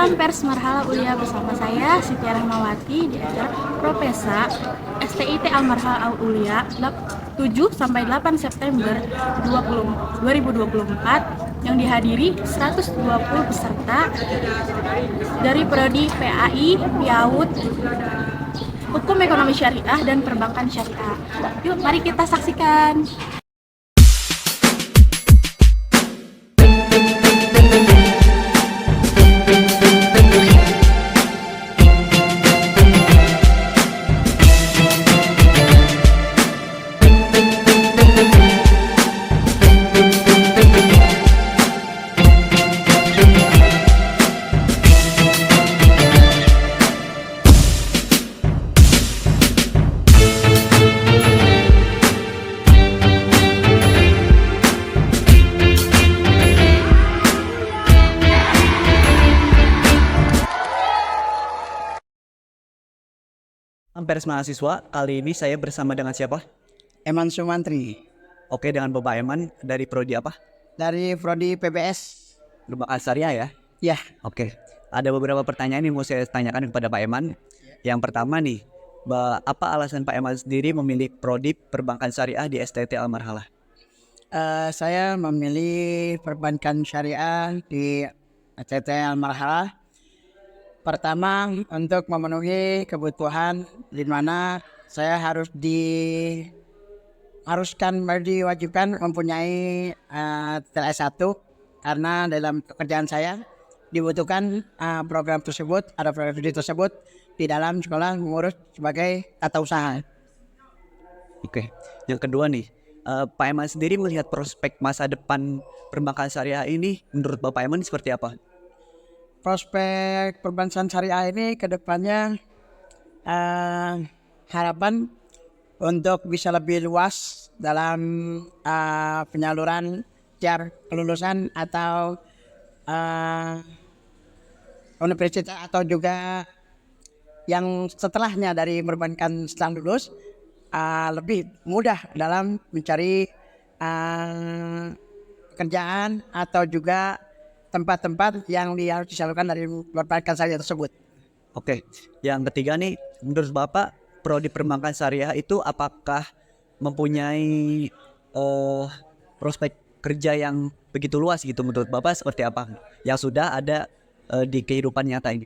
Salam Pers Marhala Ulia bersama saya Siti Rahmawati di acara Propesa STIT Al Marhala Al Ulia 7 sampai 8 September 2024 yang dihadiri 120 peserta dari prodi PAI, PIAUD, Hukum Ekonomi Syariah dan Perbankan Syariah. Yuk, mari kita saksikan. Pers mahasiswa, kali ini saya bersama dengan siapa? Eman Sumantri Oke, dengan Bapak Eman dari prodi apa? dari prodi PBS. Perbankan Syariah ya? Ya, Oke, ada beberapa pertanyaan yang mau saya tanyakan kepada Pak Eman. Yang pertama nih, apa alasan Pak Eman sendiri memilih prodi Perbankan Syariah di STT Al Marhalah? saya memilih perbankan syariah di ACT Al-Marhalah. Pertama, untuk memenuhi kebutuhan di mana saya diwajibkan mempunyai TLS 1 karena dalam pekerjaan saya dibutuhkan program tersebut, ada program studi tersebut di dalam sekolah mengurus sebagai tata usaha. Oke, yang kedua nih, Pak Eman sendiri melihat prospek masa depan Perbankan Syariah ini menurut Bapak Eman seperti apa? Prospek perbankan syariah ini ke depannya harapan untuk bisa lebih luas dalam penyaluran tiar kelulusan atau universitas atau juga yang setelahnya dari perbankan setelah lulus lebih mudah dalam mencari pekerjaan atau juga tempat-tempat yang harus disalurkan dari perbankan syariah tersebut. Oke, yang ketiga nih, menurut Bapak prodi Perbankan Syariah itu apakah mempunyai prospek kerja yang begitu luas gitu menurut Bapak seperti apa yang sudah ada di kehidupan nyata ini?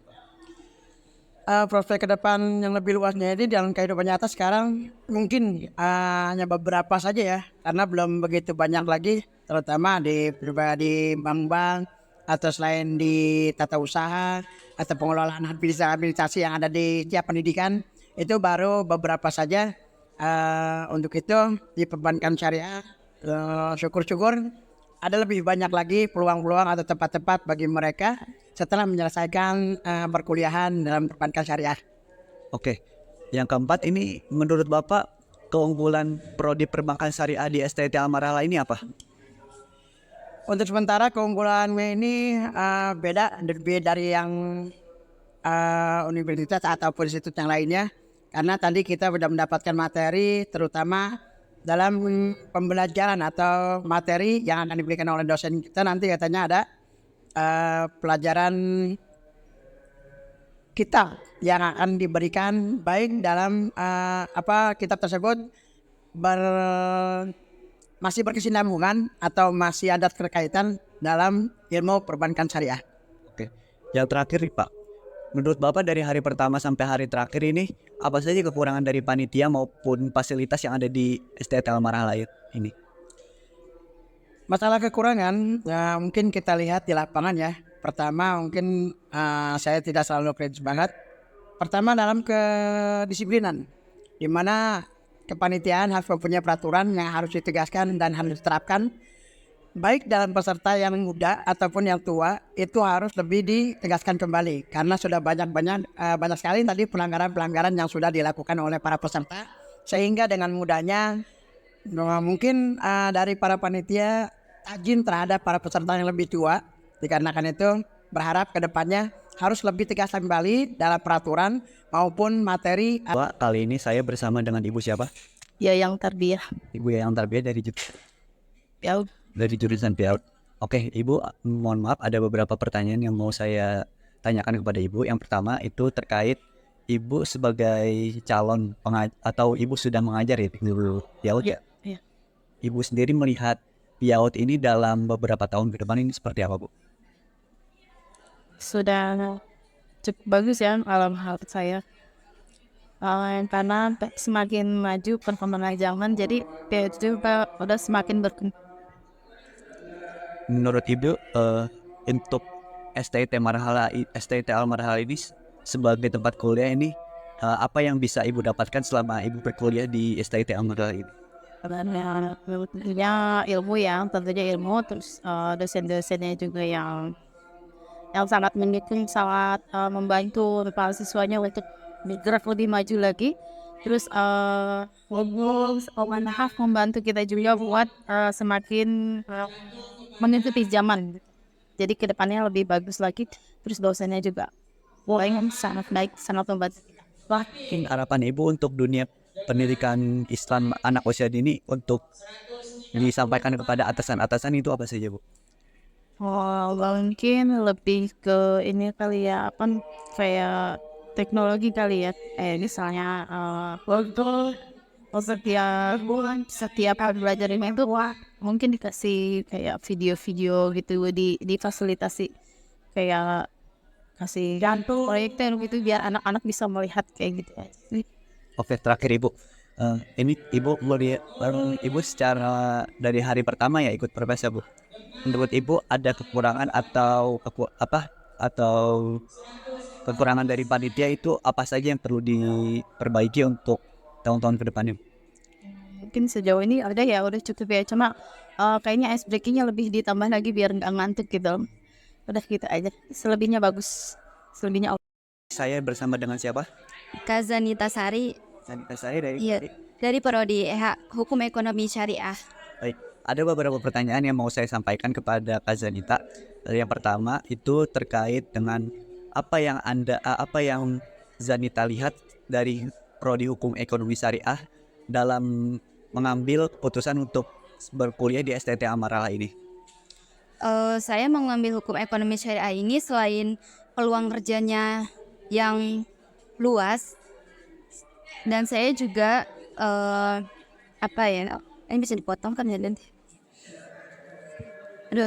Prospek ke depan yang lebih luasnya ini dalam kehidupan nyata sekarang mungkin hanya beberapa saja ya, karena belum begitu banyak lagi, terutama di bank-bank atau selain di tata usaha atau pengelolaan administrasi yang ada di tiap pendidikan. Itu baru beberapa saja. Untuk itu di perbankan syariah syukur-syukur ada lebih banyak lagi peluang-peluang atau tempat-tempat bagi mereka setelah menyelesaikan perkuliahan dalam perbankan syariah. Oke, yang keempat ini menurut Bapak keunggulan prodi Perbankan Syariah di STT Al Marhalah ini apa? Untuk sementara keunggulannya ini beda dari yang universitas ataupun institut yang lainnya, karena tadi kita sudah mendapatkan materi terutama dalam pembelajaran atau materi yang akan diberikan oleh dosen kita. Nanti katanya ada pelajaran kitab yang akan diberikan baik dalam kitab tersebut masih berkesinambungan atau masih ada keterkaitan dalam ilmu perbankan syariah. Oke, yang terakhir nih Pak, menurut Bapak dari hari pertama sampai hari terakhir ini apa saja kekurangan dari panitia maupun fasilitas yang ada di STT Al Marhalah ini? Masalah kekurangan mungkin kita lihat di lapangan ya. Pertama mungkin saya tidak selalu kritis banget. Pertama dalam kedisiplinan, di mana kepanitiaan harus mempunyai peraturan yang harus ditegaskan dan harus diterapkan. Baik dalam peserta yang muda ataupun yang tua itu harus lebih ditegaskan kembali, karena sudah banyak sekali tadi pelanggaran yang sudah dilakukan oleh para peserta, sehingga dengan mudahnya mungkin dari para panitia tajin terhadap para peserta yang lebih tua. Dikarenakan itu berharap kedepannya harus lebih tegas kembali dalam peraturan maupun materi. Pak, kali ini saya bersama dengan Ibu siapa? Yang Tarbiyah. Ibu yang Tarbiyah dari PIAUD. jurusan PIAUD. Oke, Ibu, mohon maaf ada beberapa pertanyaan yang mau saya tanyakan kepada Ibu. Yang pertama itu terkait Ibu sebagai calon atau Ibu sudah mengajar ya di guru PIAUD ya. Iya. Ibu sendiri melihat PIAUD ini dalam beberapa tahun ke depan ini seperti apa, Bu? Sudah cukup bagus ya alam hal saya. Karena semakin maju perkembangan zaman, jadi PhD juga udah semakin berkembang. Menurut Ibu untuk STT Al Marhala ini sebagai tempat kuliah ini apa yang bisa Ibu dapatkan selama Ibu berkuliah di STT Al Marhala ini? Tentunya ilmu ya, tentunya ilmu, terus dosen-dosennya juga yang sangat mendukung, sangat membantu para siswanya untuk bergerak lebih maju lagi. Terus membantu kita juga buat semakin mengikuti zaman. Jadi kedepannya lebih bagus lagi. Terus dosennya juga sangat baik, sangat membantu kita. Mungkin harapan Ibu untuk dunia pendidikan Islam anak usia dini untuk disampaikan kepada atasan-atasan itu apa saja, Bu? Mungkin lebih ke ini kali ya, kayak teknologi kali ya. Misalnya setiap hari belajar ini itu mungkin dikasih kayak video-video gitu, difasilitasi kayak kasih proyektor gitu biar anak-anak bisa melihat kayak gitu. Oke, terakhir Ibu. Ini Ibu secara dari hari pertama ya ikut Perpes ya, Bu. Menurut Ibu ada kekurangan atau kekurangan dari panitia itu apa saja yang perlu diperbaiki untuk tahun-tahun ke depannya? Mungkin sejauh ini ada ya, udah cukup ya. Cuma kayaknya ice breakingnya lebih ditambah lagi biar nggak ngantuk gitu. Udah gitu aja. Selebihnya bagus. Selebihnya Saya bersama dengan siapa? Kak Zanita Sari, Sanita saya dari iya, dari Prodi Hukum Ekonomi Syariah. Baik, ada beberapa pertanyaan yang mau saya sampaikan kepada Kak Zanita. Yang pertama itu terkait dengan apa yang Zanita lihat dari Prodi Hukum Ekonomi Syariah dalam mengambil keputusan untuk berkuliah di STT Al Marhala ini. Saya mengambil Hukum Ekonomi Syariah ini selain peluang kerjanya yang luas, dan saya juga ini bisa dipotong kan ya nanti.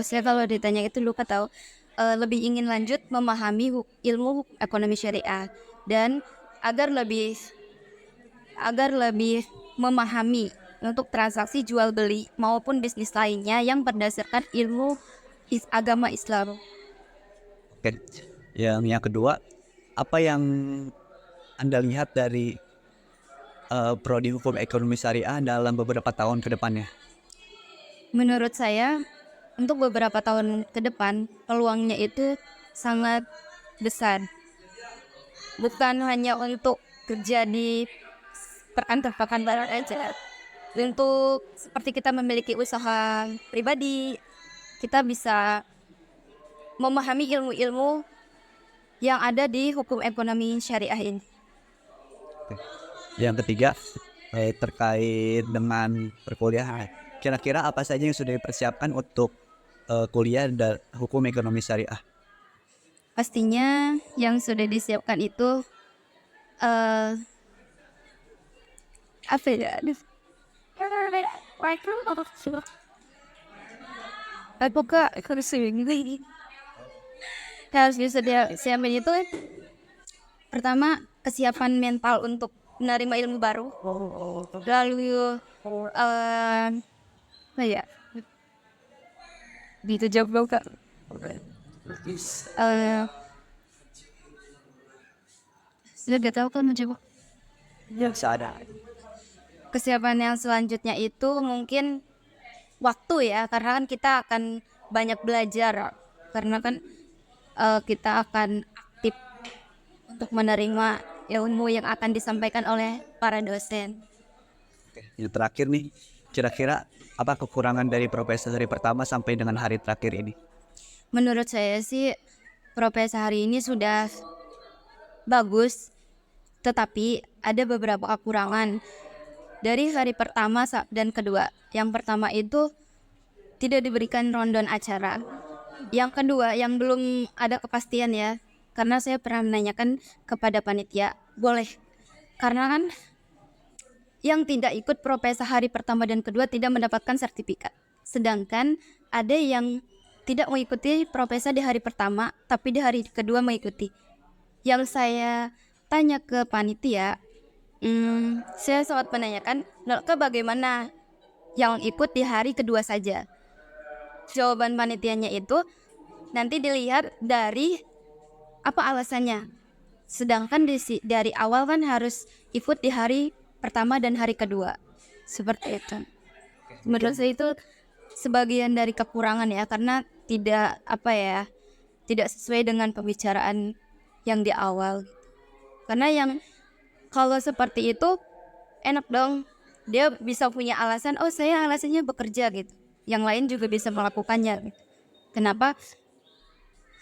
Saya kalau ditanya itu lupa tahu. Lebih ingin lanjut memahami ilmu ekonomi syariah dan agar lebih memahami untuk transaksi jual beli maupun bisnis lainnya yang berdasarkan ilmu agama Islam. Oke. Yang kedua, apa yang Anda lihat dari Prodi Hukum Ekonomi Syariah dalam beberapa tahun ke depannya? Menurut saya, untuk beberapa tahun ke depan, peluangnya itu sangat besar. Bukan hanya untuk kerja di perkantoran aja. Untuk seperti kita memiliki usaha pribadi, kita bisa memahami ilmu-ilmu yang ada di hukum ekonomi syariah ini. Yang ketiga, terkait dengan perkuliahan. Kira-kira apa saja yang sudah dipersiapkan untuk kuliah dan hukum ekonomi syariah? Pastinya yang sudah disiapkan itu apa ya? Harus siapin itu pertama kesiapan mental untuk menerima ilmu baru, lalu gitu jawab Kak. Sudah gak tahu kan menjawab. Kesiapan yang selanjutnya itu mungkin waktu ya, karena kan kita akan banyak belajar, karena kan kita akan aktif untuk menerima ilmu yang akan disampaikan oleh para dosen. Yang terakhir nih, kira-kira apa kekurangan dari profesor hari pertama sampai dengan hari terakhir ini? Menurut saya sih profesi hari ini sudah bagus, tetapi ada beberapa kekurangan dari hari pertama dan kedua. Yang pertama itu tidak diberikan rundown acara. Yang kedua yang belum ada kepastian ya, karena saya pernah menanyakan kepada panitia, boleh, karena kan yang tidak ikut propesa hari pertama dan kedua tidak mendapatkan sertifikat. Sedangkan ada yang tidak mengikuti propesa di hari pertama, tapi di hari kedua mengikuti. Yang saya tanya ke panitia, saya sempat menanyakan, ke bagaimana yang ikut di hari kedua saja? Jawaban panitianya itu nanti dilihat dari apa alasannya. Sedangkan dari awal kan harus ikut di hari pertama dan hari kedua. Seperti itu. Menurut saya itu sebagian dari kekurangan ya, karena tidak sesuai dengan pembicaraan yang di awal. Karena yang kalau seperti itu enak dong, dia bisa punya alasan, oh saya alasannya bekerja gitu, yang lain juga bisa melakukannya gitu. Kenapa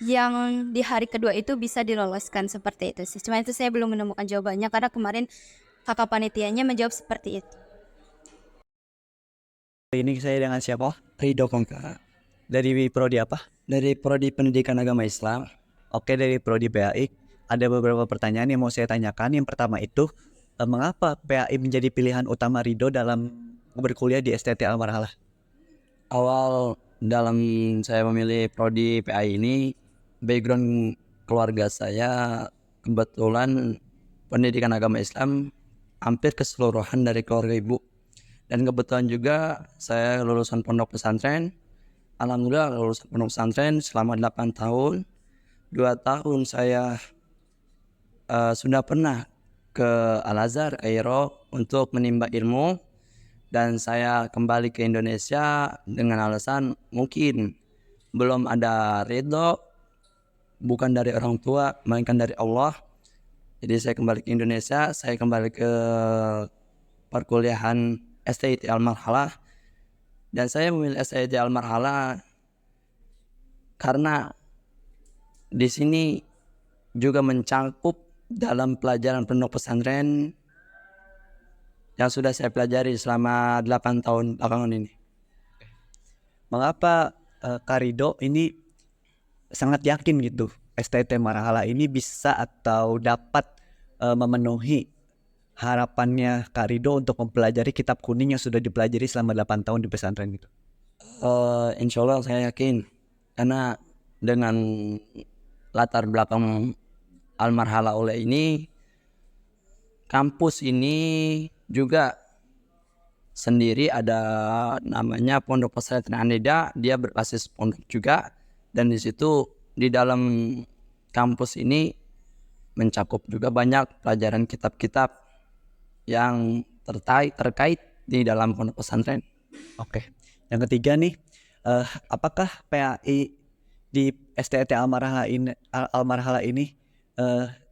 yang di hari kedua itu bisa diloloskan seperti itu sih? Cuma itu saya belum menemukan jawabannya, karena kemarin kakak panitianya menjawab seperti itu. Ini saya dengan siapa? Ridho Kongka Dari prodi apa? dari Prodi Pendidikan Agama Islam. Oke, dari prodi PAI. Ada beberapa pertanyaan yang mau saya tanyakan. Yang pertama itu, mengapa PAI menjadi pilihan utama Ridho dalam berkuliah di STT Al-Marhalah? Awal dalam saya memilih Prodi PAI ini, background keluarga saya kebetulan pendidikan agama Islam hampir keseluruhan dari keluarga ibu. Dan kebetulan juga saya lulusan pondok pesantren. Alhamdulillah lulusan pondok pesantren selama 8 tahun. 2 tahun saya sudah pernah ke Al-Azhar, Kairo untuk menimba ilmu. Dan saya kembali ke Indonesia dengan alasan mungkin belum ada ridho, bukan dari orang tua, melainkan dari Allah. Jadi saya kembali ke Indonesia, saya kembali ke perkuliahan STIT Al-Marhalah. Dan saya memilih STIT Al-Marhalah karena di sini juga mencangkup dalam pelajaran pondok pesantren yang sudah saya pelajari selama 8 tahun belakangan ini. Mengapa Kak Ridho ini sangat yakin gitu STT Marhalah ini bisa atau dapat memenuhi harapannya Kak Ridho untuk mempelajari kitab kuning yang sudah dipelajari selama 8 tahun di pesantren gitu? Insya Allah saya yakin, karena dengan latar belakang Al-Marhalah oleh ini, kampus ini juga sendiri ada namanya Pondok Pesantren An-Nida, dia berbasis pondok juga, dan di situ di dalam kampus ini mencakup juga banyak pelajaran kitab-kitab yang terkait di dalam pondok pesantren. Oke. Yang ketiga nih, apakah PAI di STT Al-Marhalah ini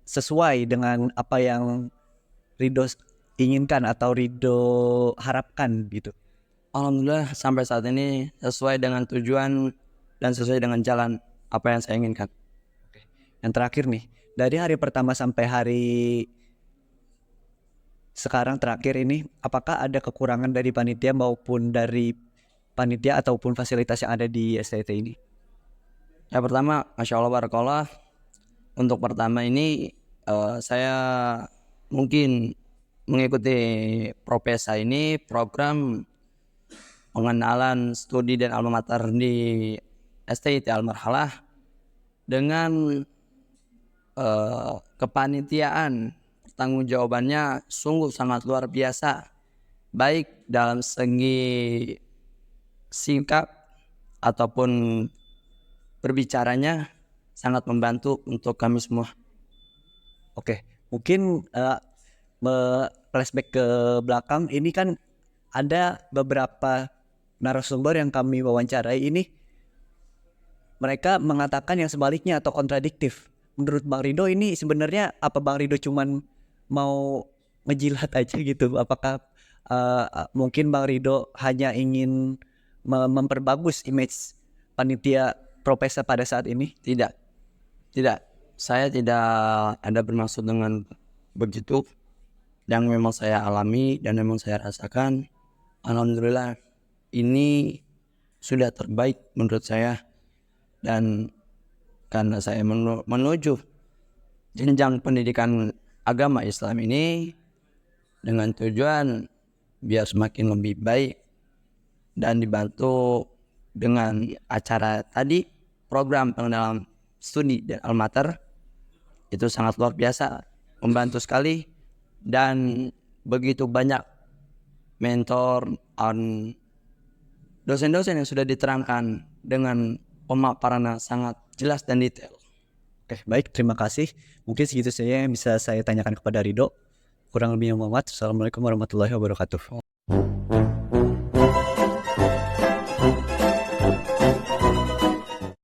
sesuai dengan apa yang Ridho inginkan atau Ridho harapkan gitu? Alhamdulillah sampai saat ini sesuai dengan tujuan dan sesuai dengan jalan apa yang saya inginkan. Yang terakhir nih, dari hari pertama sampai hari sekarang terakhir ini, apakah ada kekurangan dari panitia maupun dari panitia ataupun fasilitas yang ada di STT ini? Yang pertama, Masya Allah Barakallah, untuk pertama ini saya mungkin mengikuti Propesa ini, program pengenalan studi dan alma mater di STIT Al-Marhalah, dengan kepanitiaan pertanggungjawabannya sungguh sangat luar biasa, baik dalam segi sikap ataupun berbicaranya sangat membantu untuk kami semua. Oke, mungkin flashback ke belakang, ini kan ada beberapa narasumber yang kami wawancarai ini, mereka mengatakan yang sebaliknya atau kontradiktif. Menurut Bang Ridho ini sebenarnya apa Bang Ridho cuman mau ngejilat aja gitu? Apakah mungkin Bang Ridho hanya ingin memperbagus image panitia Propesa pada saat ini? Tidak, saya tidak ada bermaksud dengan begitu. Yang memang saya alami dan memang saya rasakan, alhamdulillah ini sudah terbaik menurut saya. Dan karena saya menuju jenjang pendidikan agama Islam ini dengan tujuan biar semakin lebih baik dan dibantu dengan acara tadi, program pengenalan studi dan almater itu sangat luar biasa, membantu sekali, dan begitu banyak mentor dan dosen-dosen yang sudah diterangkan dengan pemaparan yang sangat jelas dan detail. Oke, baik, terima kasih. Mungkin segitu saja yang bisa saya tanyakan kepada Ridho. Kurang lebihnya Muhammad. Assalamualaikum warahmatullahi wabarakatuh.